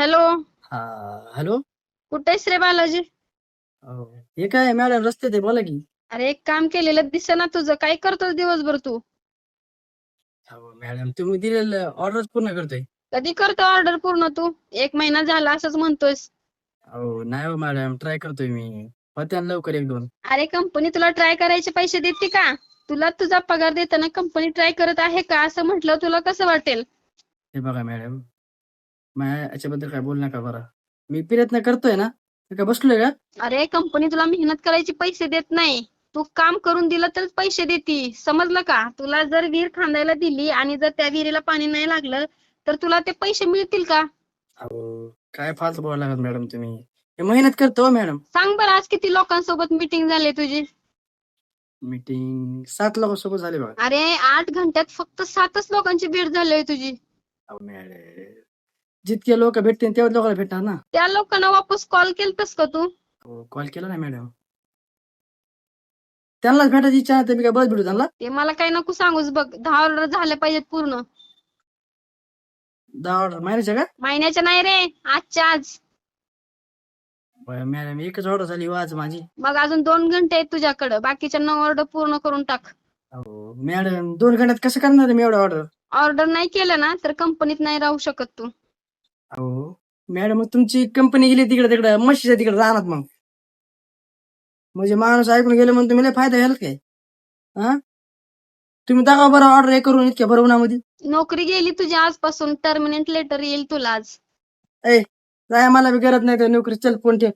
Hello. हा. Hello. कुठेस रे बालाजी? अहो, हे काय मॅडम रस्ते ते बोला की. अरे एक काम केलेलं दिसेना तुझं. काय करतोस दिवसभर तू? अहो मॅडम तुम्ही दिलेलं ऑर्डर पूर्ण करतोय. कधी करतो ऑर्डर पूर्ण तू? 1 महिना झाला असंच म्हणतोयस. अहो नाही हो मॅडम, ट्राय करतोय मी. होत्या ना लवकर एक दोन. अरे कंपनी तुला ट्राय करायचे पैसे देते का? तुला तुझा पगार देताना कंपनी ट्राय करत आहे का असं म्हटलं तुला कसं वाटेल? हे बघा मॅडम, याच्याबद्दल काय बोलू नका बरं. मी प्रयत्न करतोय ना, मी काय बसलोय का? अरे कंपनी तुला मेहनत करायचे पैसे देत नाही. तू काम करून दिलं तरच पैसे देती. समजलं का? तुला जर विहीर खांदायला दिली आणि जर त्या विहिरीला पाणी नाही लागलं तर तुला ते पैसे मिळतील का? अहो काय फालतू बोलायला लागलात मॅडम तुम्ही. हे मेहनत करतो मॅडम. सांग बरं आज किती लोकांसोबत मीटिंग झाली तुझी? मीटिंग 7 लोकांसोबत झाली बघा. अरे 8 घंट्यात फक्त 7च लोकांची भेट झाली आहे तुझी. अहो मॅडम, जितके लोक भेटतील तेवढ्या लोकांना भेटणार ना. त्या लोकांना वापस कॉल केलतस का तू? हो कॉल केला ना मॅडम. त्यांनाच भेटायची इच्छा नाही तर मी काय बस भेटू त्यांना. ते मला काही नको सांगूस बघ. 10 ऑर्डर झाल्या पाहिजेत पूर्ण. 10 ऑर्डर महिन्याच्या का? महिन्याच्या नाही रे, आजच्या आज. मॅडम एकच ऑर्डर झाली हो आज माझी. मग अजून 2 घंटे आहेत तुझ्याकडे. बाकीच्या 9 ऑर्डर पूर्ण करून टाक. अहो मॅडम 2 घंट्यात कसं करणार आहे मी एवढं ऑर्डर? ऑर्डर नाही केलं ना तर कंपनीत नाही राहू शकत तू. अहो मॅडम मग तुमची कंपनी गेली तिकडे म्हशीच्या तिकडे राहणार मग. म्हणजे माणूस ऐकून गेले म्हणून तुम्ही लय फायदा घ्याल काय? हा तुम्ही दाखवा बरं ऑर्डर हे करून इतक्या बरं उन्हामध्ये. नोकरी गेली तुझी आजपासून. टर्मिनेट लेटर येईल तुला आज. ए जाय, मला बी गरज नाही तर नोकरी. चल फोन ठेव.